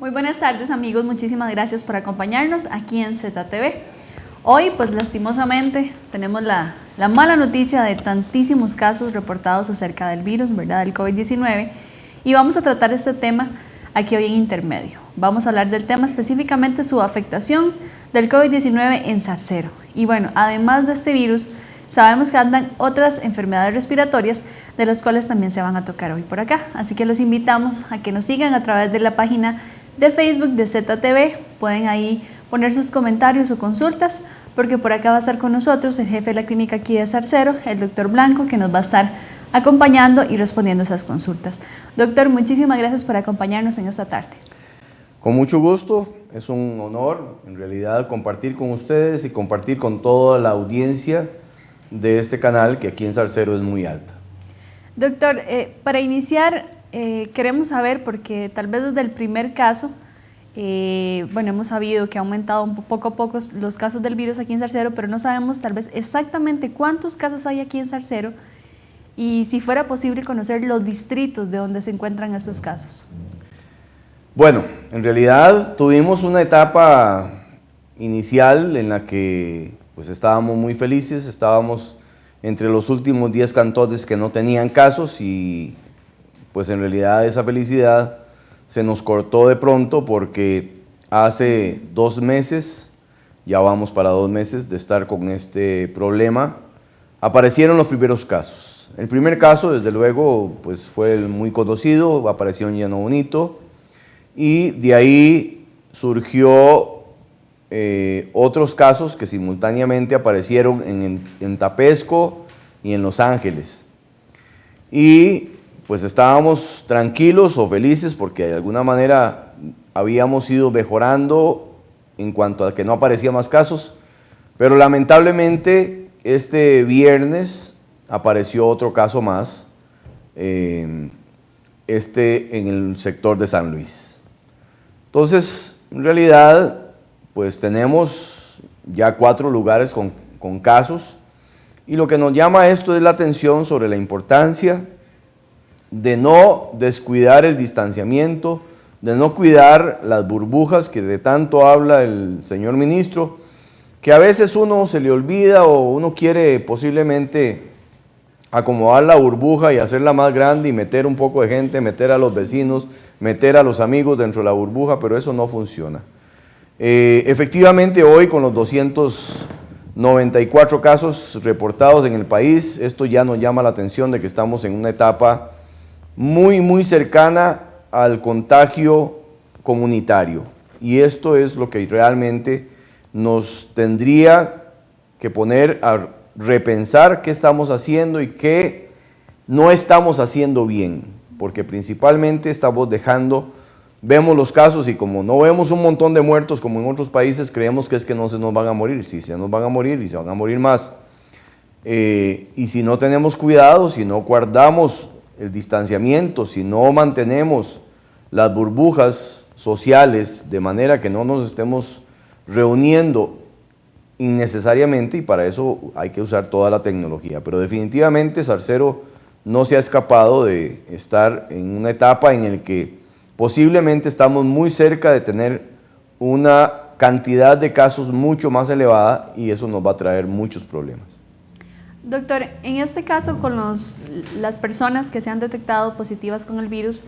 Muy buenas tardes amigos, muchísimas gracias por acompañarnos aquí en ZTV. Hoy pues lastimosamente tenemos la mala noticia de tantísimos casos reportados acerca del virus, ¿verdad? Del COVID-19, y vamos a tratar este tema aquí hoy en Intermedio. Vamos a hablar del tema específicamente su afectación del COVID-19 en Zarcero. Y bueno, además de este virus, sabemos que andan otras enfermedades respiratorias de las cuales también se van a tocar hoy por acá. Así que los invitamos a que nos sigan a través de la página de Facebook de ZTV. Pueden ahí poner sus comentarios o consultas, porque por acá va a estar con nosotros el jefe de la clínica aquí de Zarcero, el doctor Blanco, que nos va a estar acompañando y respondiendo esas consultas. Doctor, muchísimas gracias por acompañarnos en esta tarde. Con mucho gusto, es un honor en realidad compartir con ustedes y compartir con toda la audiencia de este canal, que aquí en Zarcero es muy alta. Doctor, para iniciar queremos saber, porque tal vez desde el primer caso, bueno, hemos sabido que ha aumentado poco a poco los casos del virus aquí en Zarcero, pero no sabemos tal vez exactamente cuántos casos hay aquí en Zarcero y si fuera posible conocer los distritos de donde se encuentran estos casos. Bueno, en realidad tuvimos una etapa inicial en la que pues estábamos muy felices, estábamos entre los últimos 10 cantones que no tenían casos y pues en realidad esa felicidad se nos cortó de pronto porque hace 2 meses, ya vamos para 2 meses de estar con este problema, aparecieron los primeros casos. El primer caso, desde luego, pues fue el muy conocido, apareció en Llano Bonito y de ahí surgió otros casos que simultáneamente aparecieron en Tapesco y en Los Ángeles. Y pues estábamos tranquilos o felices porque de alguna manera habíamos ido mejorando en cuanto a que no aparecían más casos, pero lamentablemente este viernes apareció otro caso más, en el sector de San Luis. Entonces, en realidad, pues tenemos ya 4 lugares con casos, y lo que nos llama esto es la atención sobre la importancia de no descuidar el distanciamiento, de no cuidar las burbujas que de tanto habla el señor ministro, que a veces uno se le olvida o uno quiere posiblemente acomodar la burbuja y hacerla más grande y meter un poco de gente, meter a los vecinos, meter a los amigos dentro de la burbuja, pero eso no funciona. Efectivamente, hoy con los 294 casos reportados en el país, esto ya nos llama la atención de que estamos en una etapa muy cercana al contagio comunitario, y esto es lo que realmente nos tendría que poner a repensar qué estamos haciendo y qué no estamos haciendo bien, porque principalmente estamos vemos los casos y como no vemos un montón de muertos como en otros países, creemos que es que no se nos van a morir. Sí, se nos van a morir y se van a morir más. Y si no tenemos cuidado, si no guardamos el distanciamiento, si no mantenemos las burbujas sociales de manera que no nos estemos reuniendo innecesariamente, y para eso hay que usar toda la tecnología. Pero definitivamente Zarcero no se ha escapado de estar en una etapa en la que posiblemente estamos muy cerca de tener una cantidad de casos mucho más elevada, y eso nos va a traer muchos problemas. Doctor, en este caso con las personas que se han detectado positivas con el virus,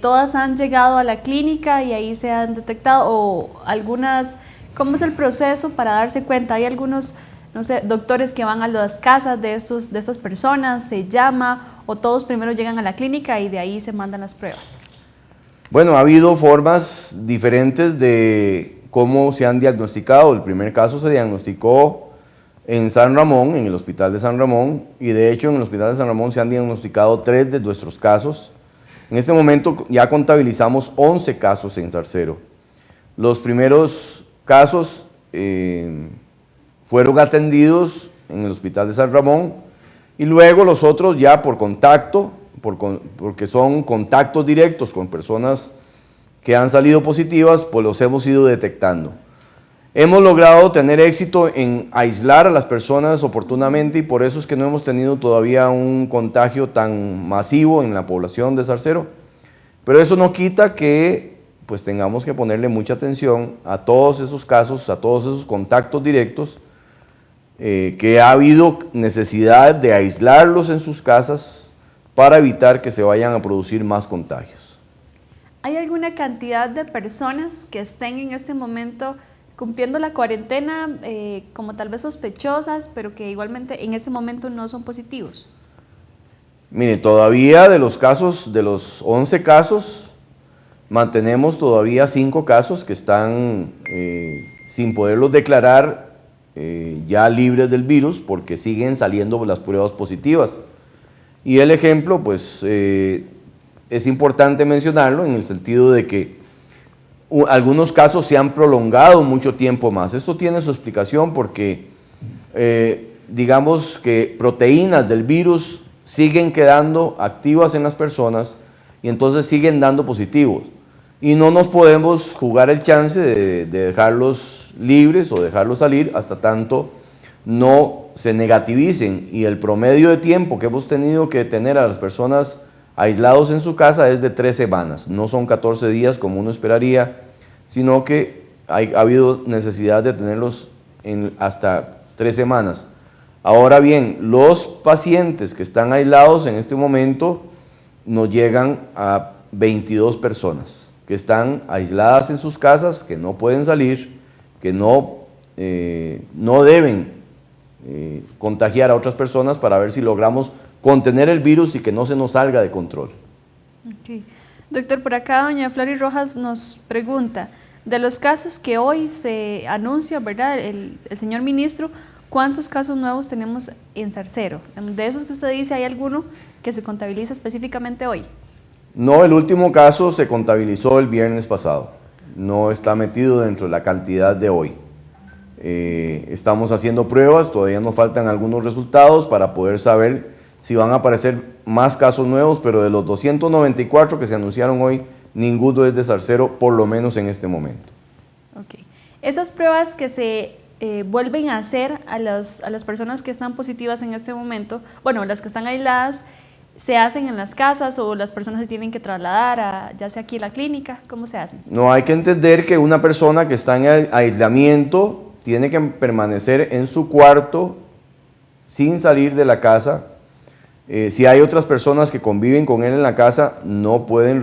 ¿todas han llegado a la clínica y ahí se han detectado, o algunas, cómo es el proceso para darse cuenta? ¿Hay algunos, no sé, doctores que van a las casas de estas personas, se llama, o todos primero llegan a la clínica y de ahí se mandan las pruebas? Bueno, ha habido formas diferentes de cómo se han diagnosticado. El primer caso se diagnosticó en San Ramón, en el hospital de San Ramón, y de hecho en el hospital de San Ramón se han diagnosticado 3 de nuestros casos. En este momento ya contabilizamos 11 casos en Zarcero. Los primeros casos fueron atendidos en el hospital de San Ramón, y luego los otros ya por contacto, porque son contactos directos con personas que han salido positivas, pues los hemos ido detectando. Hemos logrado tener éxito en aislar a las personas oportunamente, y por eso es que no hemos tenido todavía un contagio tan masivo en la población de Zarcero. Pero eso no quita que pues tengamos que ponerle mucha atención a todos esos casos, a todos esos contactos directos, que ha habido necesidad de aislarlos en sus casas para evitar que se vayan a producir más contagios. ¿Hay alguna cantidad de personas que estén en este momento cumpliendo la cuarentena como tal vez sospechosas, pero que igualmente en este momento no son positivos? Mire, todavía de los casos, de los 11 casos, mantenemos todavía 5 casos que están sin poderlos declarar ya libres del virus porque siguen saliendo las pruebas positivas. Y el ejemplo, pues, es importante mencionarlo en el sentido de que algunos casos se han prolongado mucho tiempo más. Esto tiene su explicación porque, digamos que proteínas del virus siguen quedando activas en las personas y entonces siguen dando positivos. Y no nos podemos jugar el chance de dejarlos libres o dejarlos salir hasta tanto no se negativicen. Y el promedio de tiempo que hemos tenido que tener a las personas aislados en su casa es de 3 semanas. No son 14 días como uno esperaría, sino que ha habido necesidad de tenerlos hasta 3 semanas. Ahora bien, los pacientes que están aislados en este momento nos llegan a 22 personas que están aisladas en sus casas, que no pueden salir, que no deben contagiar a otras personas para ver si logramos contener el virus y que no se nos salga de control. Okay. Doctor, por acá doña Flori Rojas nos pregunta, de los casos que hoy se anuncia, ¿verdad?, el señor ministro, ¿cuántos casos nuevos tenemos en Zarcero? De esos que usted dice, ¿hay alguno que se contabiliza específicamente hoy? No, el último caso se contabilizó el viernes pasado. No está metido dentro de la cantidad de hoy. Estamos haciendo pruebas, todavía nos faltan algunos resultados para poder saber si van a aparecer más casos nuevos, pero de los 294 que se anunciaron hoy, ninguno es de Zarcero, por lo menos en este momento. Okay. Esas pruebas que se vuelven a hacer a las personas que están positivas en este momento, bueno, las que están aisladas, ¿se hacen en las casas o las personas se tienen que trasladar a, ya sea aquí a la clínica? ¿Cómo se hacen? No, hay que entender que una persona que está en aislamiento tiene que permanecer en su cuarto sin salir de la casa. Si hay otras personas que conviven con él en la casa, no pueden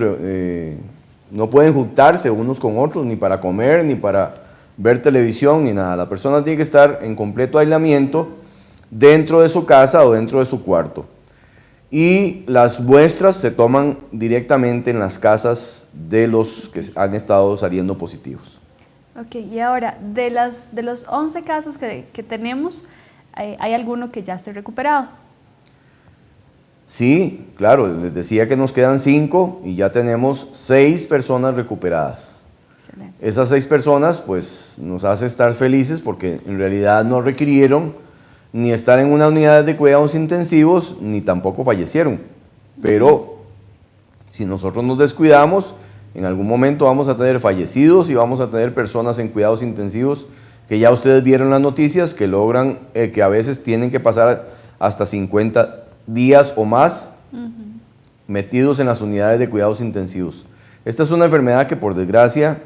juntarse unos con otros, ni para comer, ni para ver televisión, ni nada. La persona tiene que estar en completo aislamiento dentro de su casa o dentro de su cuarto. Y las muestras se toman directamente en las casas de los que han estado saliendo positivos. Ok, y ahora, de los 11 casos que tenemos, ¿hay alguno que ya esté recuperado? Sí, claro, les decía que nos quedan 5 y ya tenemos 6 personas recuperadas. Excelente. Esas 6 personas pues nos hace estar felices porque en realidad no requirieron ni estar en una unidad de cuidados intensivos, ni tampoco fallecieron. Pero si nosotros nos descuidamos, en algún momento vamos a tener fallecidos y vamos a tener personas en cuidados intensivos que ya ustedes vieron las noticias, que logran, que a veces tienen que pasar hasta 50 días o más metidos en las unidades de cuidados intensivos. Esta es una enfermedad que, por desgracia,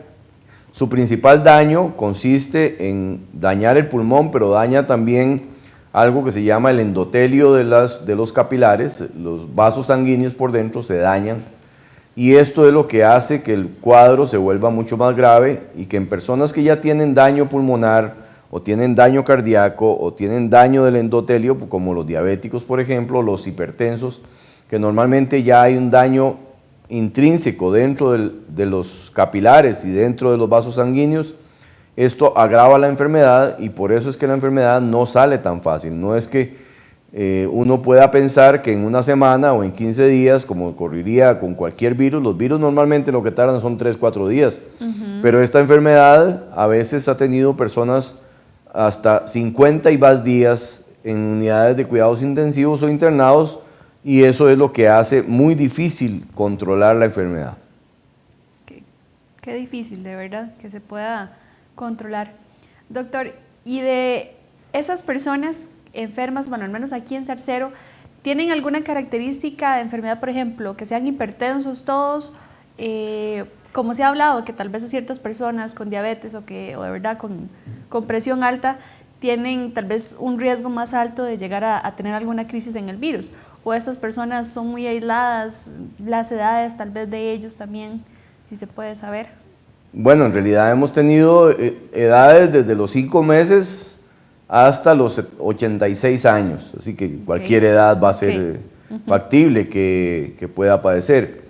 su principal daño consiste en dañar el pulmón, pero daña también algo que se llama el endotelio de los capilares. Los vasos sanguíneos por dentro se dañan y esto es lo que hace que el cuadro se vuelva mucho más grave y que en personas que ya tienen daño pulmonar o tienen daño cardíaco o tienen daño del endotelio, como los diabéticos, por ejemplo, los hipertensos, que normalmente ya hay un daño intrínseco dentro de los capilares y dentro de los vasos sanguíneos, esto agrava la enfermedad y por eso es que la enfermedad no sale tan fácil. No es que uno pueda pensar que en una semana o en 15 días, como ocurriría con cualquier virus, los virus normalmente lo que tardan son 3-4 días, pero esta enfermedad a veces ha tenido personas hasta 50 y más días en unidades de cuidados intensivos o internados y eso es lo que hace muy difícil controlar la enfermedad. Qué difícil, de verdad, que se pueda controlar. Doctor, y de esas personas enfermas, bueno, al menos aquí en Zarcero, ¿tienen alguna característica de enfermedad, por ejemplo, que sean hipertensos todos, como se ha hablado, que tal vez a ciertas personas con diabetes o de verdad con presión alta tienen tal vez un riesgo más alto de llegar a tener alguna crisis en el virus, o estas personas son muy aisladas, las edades tal vez de ellos también, si se puede saber. Bueno, en realidad hemos tenido edades desde los 5 meses hasta los 86 años, así que cualquier edad va a ser factible que pueda padecer.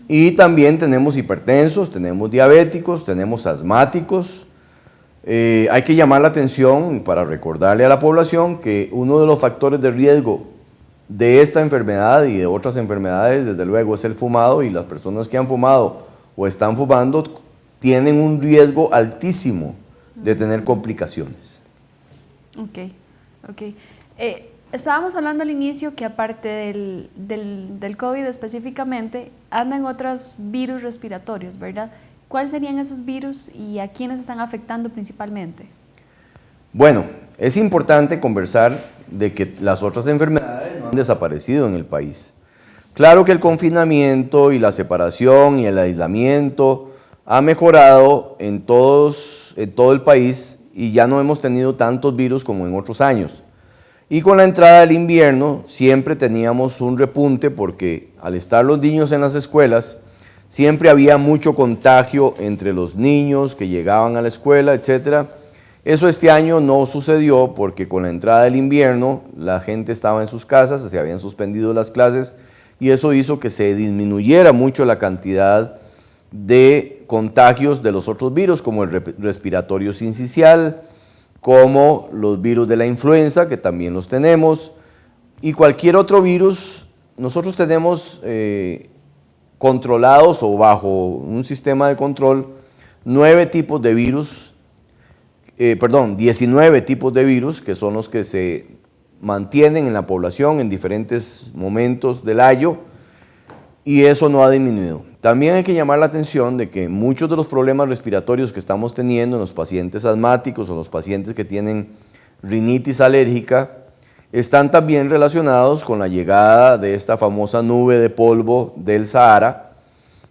Y también tenemos hipertensos, tenemos diabéticos, tenemos asmáticos. Hay que llamar la atención para recordarle a la población que uno de los factores de riesgo de esta enfermedad y de otras enfermedades, desde luego, es el fumado, y las personas que han fumado o están fumando tienen un riesgo altísimo de tener complicaciones. Ok. Estábamos hablando al inicio que aparte del COVID específicamente, andan otros virus respiratorios, ¿verdad? ¿Cuáles serían esos virus y a quiénes están afectando principalmente? Bueno, es importante conversar de que las otras enfermedades no han desaparecido en el país. Claro que el confinamiento y la separación y el aislamiento ha mejorado en todo el país y ya no hemos tenido tantos virus como en otros años. Y con la entrada del invierno siempre teníamos un repunte porque al estar los niños en las escuelas, siempre había mucho contagio entre los niños que llegaban a la escuela, etc. Eso este año no sucedió porque con la entrada del invierno la gente estaba en sus casas, se habían suspendido las clases y eso hizo que se disminuyera mucho la cantidad de contagios de los otros virus, como el respiratorio sincicial, como los virus de la influenza, que también los tenemos, y cualquier otro virus. Nosotros tenemos controlados o bajo un sistema de control 19 tipos de virus, que son los que se mantienen en la población en diferentes momentos del año, y eso no ha disminuido. También hay que llamar la atención de que muchos de los problemas respiratorios que estamos teniendo en los pacientes asmáticos o los pacientes que tienen rinitis alérgica están también relacionados con la llegada de esta famosa nube de polvo del Sahara,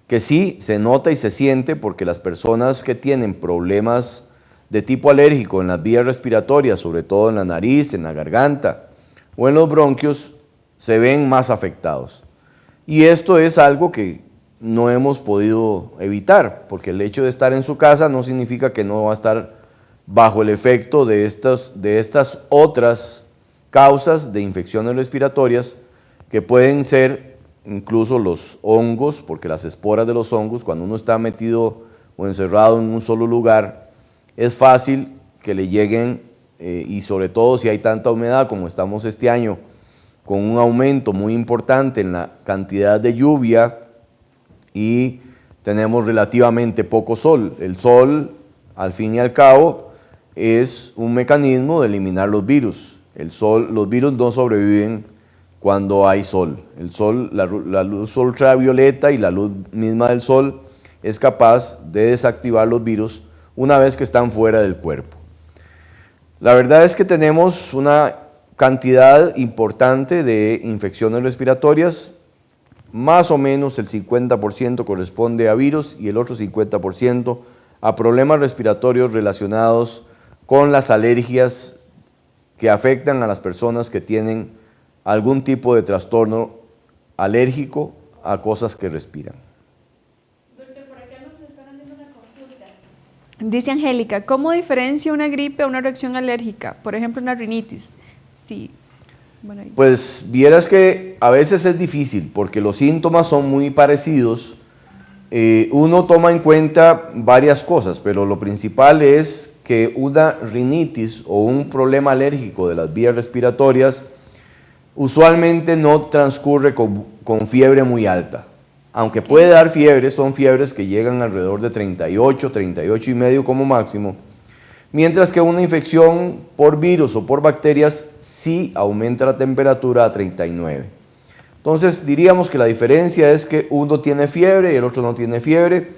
que sí se nota y se siente porque las personas que tienen problemas de tipo alérgico en las vías respiratorias, sobre todo en la nariz, en la garganta o en los bronquios, se ven más afectados. Y esto es algo que no hemos podido evitar, porque el hecho de estar en su casa no significa que no va a estar bajo el efecto de estas otras causas de infecciones respiratorias, que pueden ser incluso los hongos, porque las esporas de los hongos, cuando uno está metido o encerrado en un solo lugar, es fácil que le lleguen, y sobre todo si hay tanta humedad como estamos este año, con un aumento muy importante en la cantidad de lluvia y tenemos relativamente poco sol. El sol, al fin y al cabo, es un mecanismo de eliminar los virus. Los virus no sobreviven cuando hay sol. El sol, la luz ultravioleta y la luz misma del sol es capaz de desactivar los virus una vez que están fuera del cuerpo. La verdad es que tenemos una cantidad importante de infecciones respiratorias, más o menos el 50% corresponde a virus y el otro 50% a problemas respiratorios relacionados con las alergias que afectan a las personas que tienen algún tipo de trastorno alérgico a cosas que respiran. Doctor, por acá nos están haciendo una consulta. Dice Angélica, ¿cómo diferencia una gripe a una reacción alérgica? Por ejemplo, una rinitis. Sí. Bueno, pues vieras que a veces es difícil porque los síntomas son muy parecidos. Uno toma en cuenta varias cosas, pero lo principal es que una rinitis o un problema alérgico de las vías respiratorias usualmente no transcurre con fiebre muy alta. Aunque puede dar fiebre, son fiebres que llegan alrededor de 38, 38 y medio como máximo. Mientras que una infección por virus o por bacterias sí aumenta la temperatura a 39. Entonces diríamos que la diferencia es que uno tiene fiebre y el otro no tiene fiebre,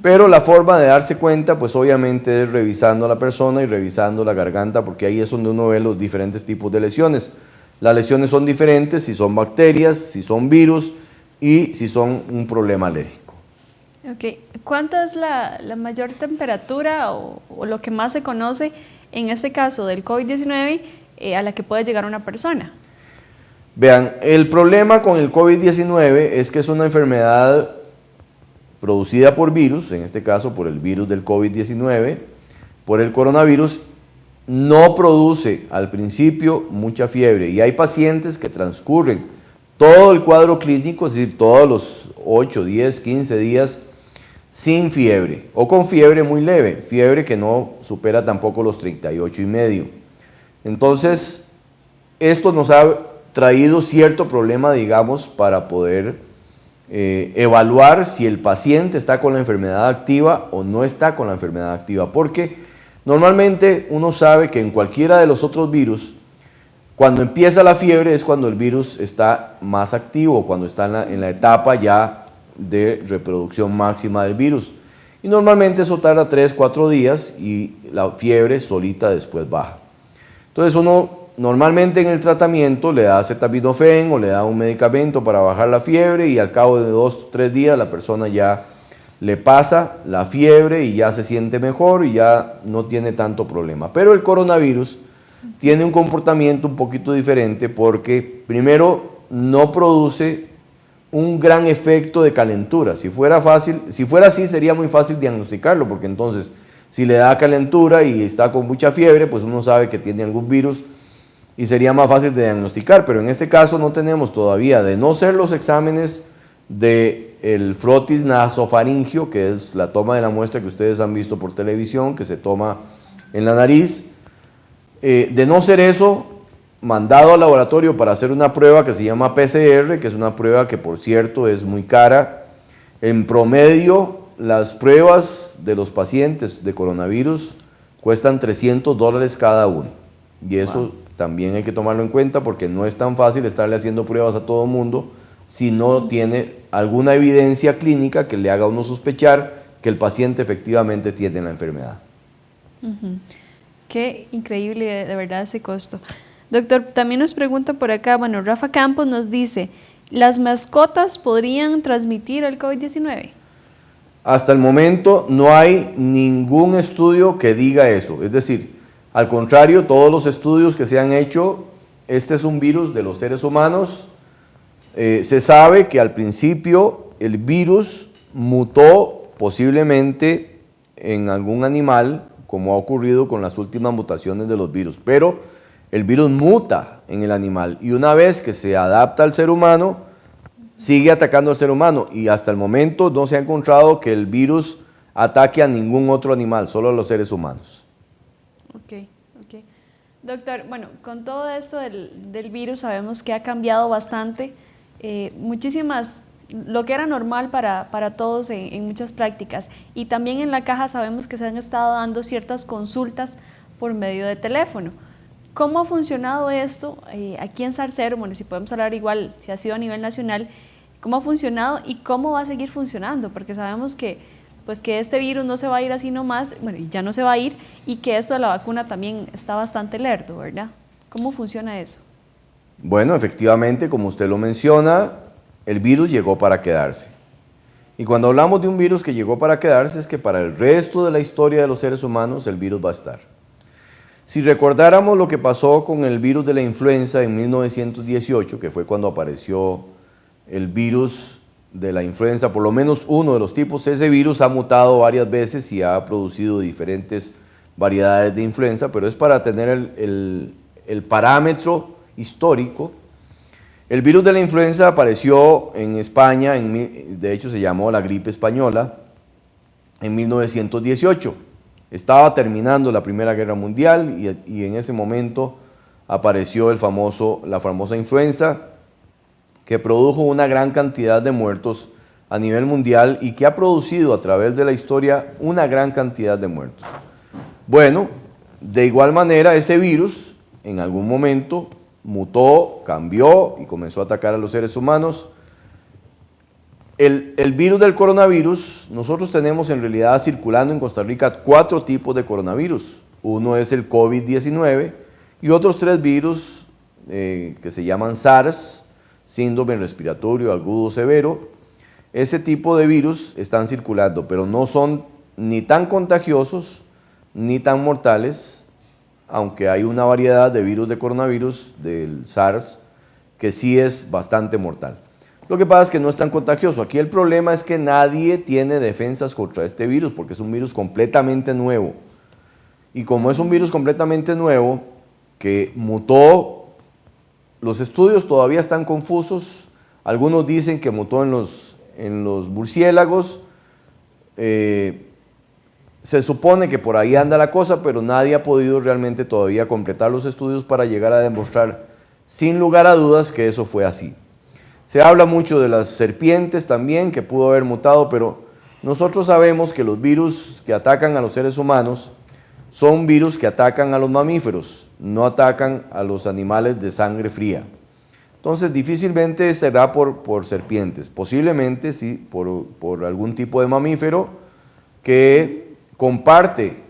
pero la forma de darse cuenta pues obviamente es revisando a la persona y revisando la garganta, porque ahí es donde uno ve los diferentes tipos de lesiones. Las lesiones son diferentes si son bacterias, si son virus y si son un problema alérgico. Ok, ¿cuánta es la mayor temperatura o lo que más se conoce en este caso del COVID-19 a la que puede llegar una persona? Vean, el problema con el COVID-19 es que es una enfermedad producida por virus, en este caso por el virus del COVID-19, por el coronavirus. No produce al principio mucha fiebre y hay pacientes que transcurren todo el cuadro clínico, es decir, todos los 8, 10, 15 días sin fiebre o con fiebre muy leve, fiebre que no supera tampoco los 38,5. Entonces, esto nos ha traído cierto problema, digamos, para poder evaluar si el paciente está con la enfermedad activa o no está con la enfermedad activa, porque normalmente uno sabe que en cualquiera de los otros virus, cuando empieza la fiebre es cuando el virus está más activo, cuando está en la etapa ya de reproducción máxima del virus. Y normalmente eso tarda 3, 4 días y la fiebre solita después baja. Entonces uno normalmente en el tratamiento le da acetaminofén o le da un medicamento para bajar la fiebre y al cabo de 2, 3 días la persona ya le pasa la fiebre y ya se siente mejor y ya no tiene tanto problema. Pero el coronavirus tiene un comportamiento un poquito diferente porque primero no produce un gran efecto de calentura. Si fuera así sería muy fácil diagnosticarlo, porque entonces si le da calentura y está con mucha fiebre, pues uno sabe que tiene algún virus y sería más fácil de diagnosticar, pero en este caso no tenemos todavía, de no ser los exámenes del frotis nasofaringio, que es la toma de la muestra que ustedes han visto por televisión, que se toma en la nariz, de no ser eso, mandado al laboratorio para hacer una prueba que se llama PCR, que es una prueba que por cierto es muy cara. En promedio, las pruebas de los pacientes de coronavirus cuestan $300 cada uno. Y eso también hay que tomarlo en cuenta porque no es tan fácil estarle haciendo pruebas a todo mundo si no tiene alguna evidencia clínica que le haga a uno sospechar que el paciente efectivamente tiene la enfermedad. Qué increíble de verdad ese costo. Doctor, también nos pregunta por acá, bueno, Rafa Campos nos dice, ¿las mascotas podrían transmitir el COVID-19? Hasta el momento no hay ningún estudio que diga eso, es decir, al contrario, todos los estudios que se han hecho, este es un virus de los seres humanos, se sabe que al principio el virus mutó posiblemente en algún animal, como ha ocurrido con las últimas mutaciones de los virus, pero el virus muta en el animal y una vez que se adapta al ser humano, sigue atacando al ser humano y hasta el momento no se ha encontrado que el virus ataque a ningún otro animal, solo a los seres humanos. Ok. Doctor, bueno, con todo esto del virus sabemos que ha cambiado bastante, lo que era normal para todos en muchas prácticas y también en la caja sabemos que se han estado dando ciertas consultas por medio de teléfono. ¿Cómo ha funcionado esto aquí en Zarcero? Bueno, si podemos hablar igual, si ha sido a nivel nacional, ¿cómo ha funcionado y cómo va a seguir funcionando? Porque sabemos que este virus no se va a ir así nomás, bueno, ya no se va a ir, y que esto de la vacuna también está bastante lerdo, ¿verdad? ¿Cómo funciona eso? Bueno, efectivamente, como usted lo menciona, el virus llegó para quedarse. Y cuando hablamos de un virus que llegó para quedarse, es que para el resto de la historia de los seres humanos el virus va a estar. Si recordáramos lo que pasó con el virus de la influenza en 1918, que fue cuando apareció el virus de la influenza, por lo menos uno de los tipos, ese virus ha mutado varias veces y ha producido diferentes variedades de influenza, pero es para tener el parámetro histórico. El virus de la influenza apareció en España, de hecho se llamó la gripe española, en 1918. Estaba terminando la Primera Guerra Mundial y en ese momento apareció la famosa influenza que produjo una gran cantidad de muertos a nivel mundial y que ha producido a través de la historia una gran cantidad de muertos. Bueno, de igual manera ese virus en algún momento mutó, cambió y comenzó a atacar a los seres humanos. El virus del coronavirus, nosotros tenemos en realidad circulando en Costa Rica 4 tipos de coronavirus. Uno es el COVID-19 y otros 3 virus que se llaman SARS, síndrome respiratorio agudo severo. ese tipo de virus están circulando, pero no son ni tan contagiosos ni tan mortales, aunque hay una variedad de virus de coronavirus, del SARS, que sí es bastante mortal. Lo que pasa es que no es tan contagioso. Aquí el problema es que nadie tiene defensas contra este virus, porque es un virus completamente nuevo. Y como es un virus completamente nuevo, que mutó, los estudios todavía están confusos. Algunos dicen que mutó en los murciélagos. Se supone que por ahí anda la cosa, pero nadie ha podido realmente todavía completar los estudios para llegar a demostrar sin lugar a dudas que eso fue así. Se habla mucho de las serpientes también, que pudo haber mutado, pero nosotros sabemos que los virus que atacan a los seres humanos son virus que atacan a los mamíferos, no atacan a los animales de sangre fría. Entonces difícilmente será por serpientes, posiblemente sí por algún tipo de mamífero que comparte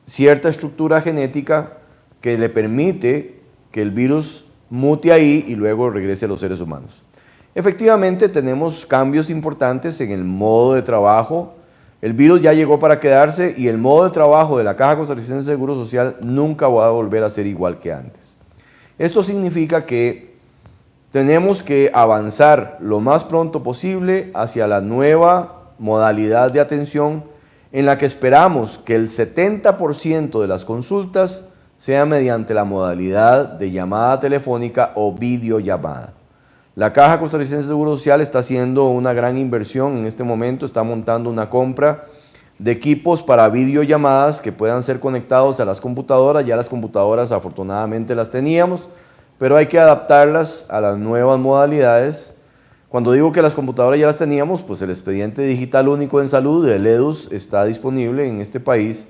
cierta estructura genética que le permite que el virus mute ahí y luego regrese a los seres humanos. Efectivamente tenemos cambios importantes en el modo de trabajo. El virus ya llegó para quedarse y el modo de trabajo de la Caja Costarricense de Seguro Social nunca va a volver a ser igual que antes. Esto significa que tenemos que avanzar lo más pronto posible hacia la nueva modalidad de atención en la que esperamos que el 70% de las consultas sea mediante la modalidad de llamada telefónica o videollamada. La Caja Costarricense de Seguro Social está haciendo una gran inversión en este momento, está montando una compra de equipos para videollamadas que puedan ser conectados a las computadoras. Ya las computadoras afortunadamente las teníamos, pero hay que adaptarlas a las nuevas modalidades. Cuando digo que las computadoras ya las teníamos, pues el expediente digital único en salud, el EDUS, está disponible en este país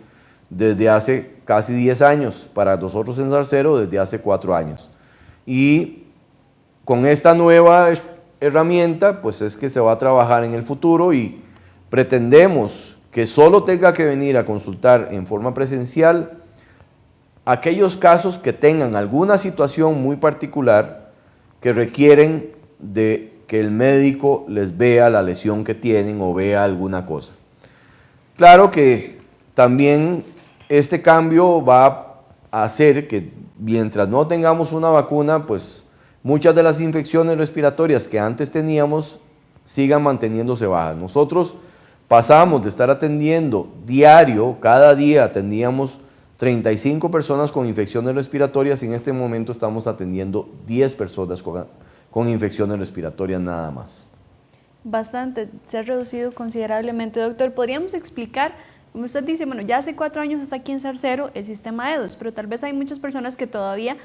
desde hace casi 10 años, para nosotros en Zarcero desde hace 4 años. Y con esta nueva herramienta, pues es que se va a trabajar en el futuro y pretendemos que solo tenga que venir a consultar en forma presencial aquellos casos que tengan alguna situación muy particular que requieren de que el médico les vea la lesión que tienen o vea alguna cosa. Claro que también este cambio va a hacer que mientras no tengamos una vacuna, pues muchas de las infecciones respiratorias que antes teníamos sigan manteniéndose bajas. Nosotros pasamos de estar atendiendo diario, cada día atendíamos 35 personas con infecciones respiratorias y en este momento estamos atendiendo 10 personas con infecciones respiratorias nada más. Bastante, se ha reducido considerablemente. Doctor, ¿podríamos explicar, como usted dice, bueno, ya hace 4 años está aquí en Zarcero el sistema EDUS, pero tal vez hay muchas personas que todavía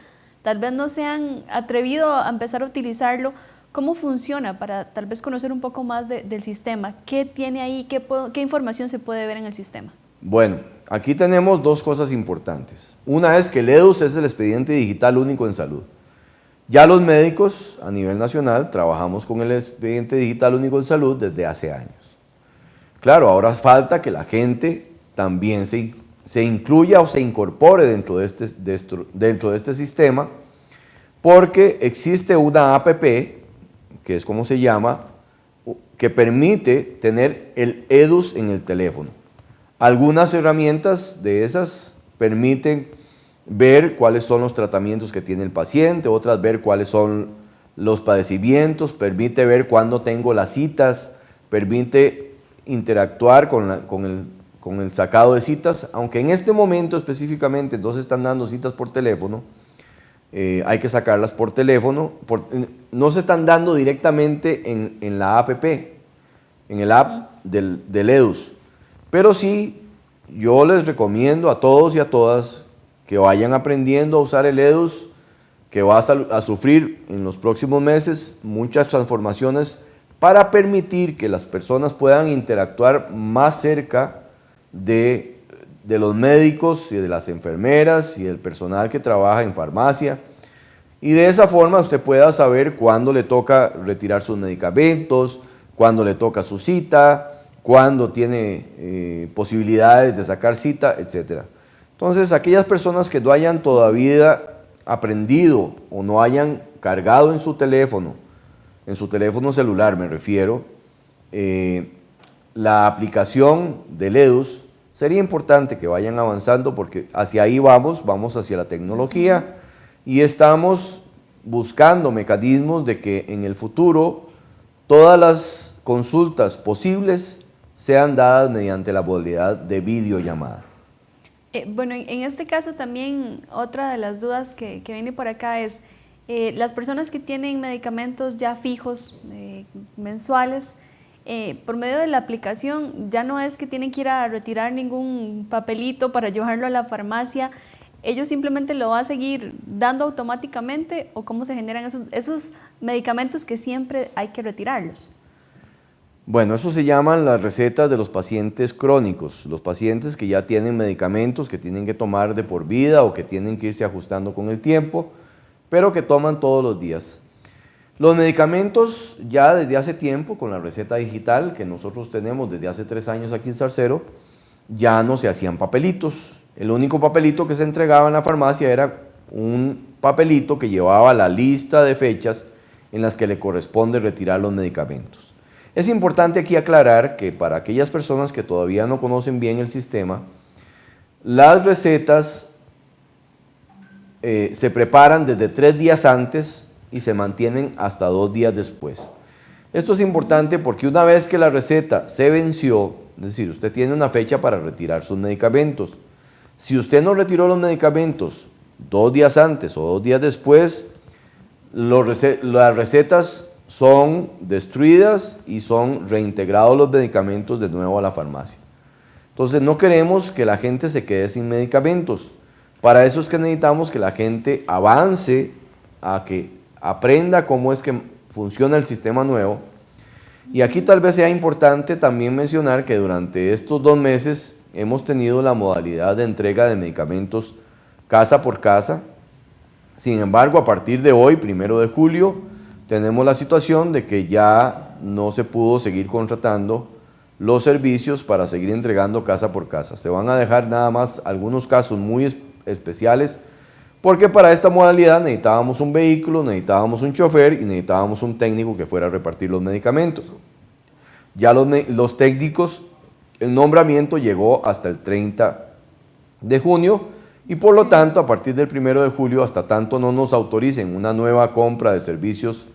tal vez no se han atrevido a empezar a utilizarlo? ¿Cómo funciona? Para tal vez conocer un poco más del sistema. ¿Qué tiene ahí? ¿Qué información se puede ver en el sistema? Bueno, aquí tenemos dos cosas importantes. Una es que el EDUS es el expediente digital único en salud. Ya los médicos a nivel nacional trabajamos con el expediente digital único en salud desde hace años. Claro, ahora falta que la gente también se incluya o se incorpore dentro de este sistema, porque existe una APP, que es como se llama, que permite tener el EDUS en el teléfono. Algunas herramientas de esas permiten ver cuáles son los tratamientos que tiene el paciente, otras ver cuáles son los padecimientos, permite ver cuándo tengo las citas, permite interactuar con el sacado de citas, aunque en este momento específicamente no se están dando citas por teléfono, hay que sacarlas por teléfono, no se están dando directamente en la APP, en el app del EDUS, pero sí yo les recomiendo a todos y a todas que vayan aprendiendo a usar el EDUS, que va a sufrir en los próximos meses muchas transformaciones para permitir que las personas puedan interactuar más cerca de los médicos y de las enfermeras y del personal que trabaja en farmacia, y de esa forma usted pueda saber cuándo le toca retirar sus medicamentos, cuándo le toca su cita, cuándo tiene posibilidades de sacar cita, etc. Entonces, aquellas personas que no hayan todavía aprendido o no hayan cargado en su teléfono celular me refiero, la aplicación del EDUS, sería importante que vayan avanzando porque hacia ahí vamos hacia la tecnología y estamos buscando mecanismos de que en el futuro todas las consultas posibles sean dadas mediante la modalidad de videollamada. Bueno, en este caso también otra de las dudas que viene por acá es las personas que tienen medicamentos ya fijos, mensuales, por medio de la aplicación ya no es que tienen que ir a retirar ningún papelito para llevarlo a la farmacia, ellos simplemente lo van a seguir dando automáticamente o cómo se generan esos medicamentos que siempre hay que retirarlos. Bueno, eso se llaman las recetas de los pacientes crónicos, los pacientes que ya tienen medicamentos que tienen que tomar de por vida o que tienen que irse ajustando con el tiempo, pero que toman todos los días. Los medicamentos ya desde hace tiempo, con la receta digital que nosotros tenemos desde hace 3 años aquí en Zarcero, ya no se hacían papelitos. El único papelito que se entregaba en la farmacia era un papelito que llevaba la lista de fechas en las que le corresponde retirar los medicamentos. Es importante aquí aclarar que para aquellas personas que todavía no conocen bien el sistema, las recetas se preparan desde 3 días antes y se mantienen hasta 2 días después. Esto es importante porque una vez que la receta se venció, es decir, usted tiene una fecha para retirar sus medicamentos. Si usted no retiró los medicamentos 2 días antes o 2 días después, las recetas son destruidas y son reintegrados los medicamentos de nuevo a la farmacia. Entonces no queremos que la gente se quede sin medicamentos. Para eso es que necesitamos que la gente avance a que aprenda cómo es que funciona el sistema nuevo. Y aquí tal vez sea importante también mencionar que durante estos 2 meses hemos tenido la modalidad de entrega de medicamentos casa por casa. Sin embargo, a partir de hoy, 1 de julio, tenemos la situación de que ya no se pudo seguir contratando los servicios para seguir entregando casa por casa. Se van a dejar nada más algunos casos muy especiales, porque para esta modalidad necesitábamos un vehículo, necesitábamos un chofer y necesitábamos un técnico que fuera a repartir los medicamentos. Ya los técnicos, el nombramiento llegó hasta el 30 de junio y por lo tanto a partir del 1 de julio, hasta tanto no nos autoricen una nueva compra de servicios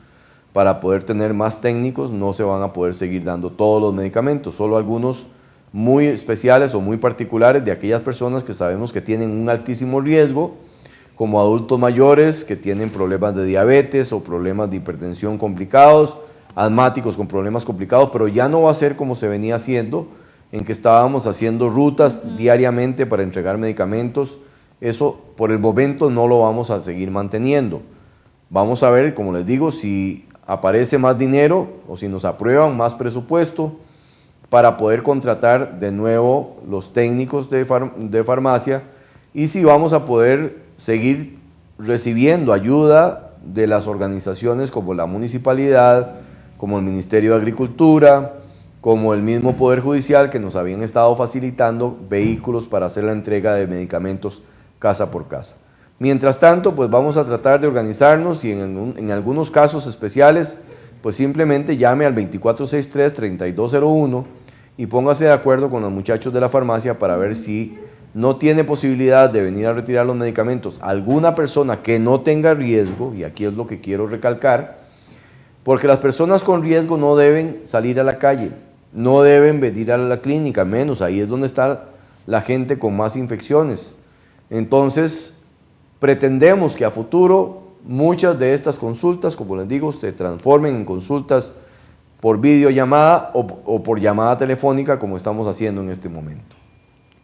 para poder tener más técnicos, no se van a poder seguir dando todos los medicamentos, solo algunos muy especiales o muy particulares de aquellas personas que sabemos que tienen un altísimo riesgo, como adultos mayores que tienen problemas de diabetes o problemas de hipertensión complicados, asmáticos con problemas complicados, pero ya no va a ser como se venía haciendo, en que estábamos haciendo rutas diariamente para entregar medicamentos. Eso por el momento no lo vamos a seguir manteniendo. Vamos a ver, como les digo, si aparece más dinero o si nos aprueban más presupuesto para poder contratar de nuevo los técnicos de farmacia y si vamos a poder seguir recibiendo ayuda de las organizaciones como la municipalidad, como el Ministerio de Agricultura, como el mismo Poder Judicial que nos habían estado facilitando vehículos para hacer la entrega de medicamentos casa por casa. Mientras tanto, pues vamos a tratar de organizarnos y en algunos casos especiales, pues simplemente llame al 2463-3201 y póngase de acuerdo con los muchachos de la farmacia para ver si no tiene posibilidad de venir a retirar los medicamentos alguna persona que no tenga riesgo, y aquí es lo que quiero recalcar, porque las personas con riesgo no deben salir a la calle, no deben venir a la clínica, menos ahí es donde está la gente con más infecciones. Entonces, pretendemos que a futuro muchas de estas consultas, como les digo, se transformen en consultas por videollamada o por llamada telefónica como estamos haciendo en este momento.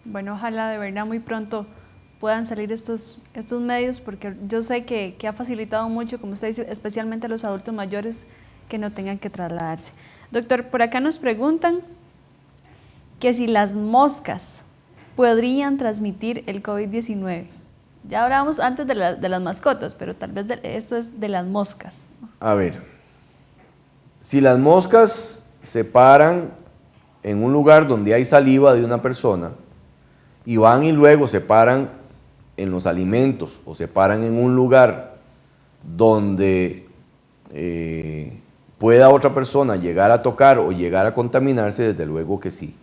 Bueno, ojalá de verdad muy pronto puedan salir estos medios porque yo sé que ha facilitado mucho, como usted dice, especialmente a los adultos mayores que no tengan que trasladarse. Doctor, por acá nos preguntan que si las moscas podrían transmitir el COVID-19. Ya hablábamos antes de las mascotas, pero tal vez esto es de las moscas. A ver, si las moscas se paran en un lugar donde hay saliva de una persona y van y luego se paran en los alimentos o se paran en un lugar donde ¿Pueda otra persona llegar a tocar o llegar a contaminarse? Desde luego que sí.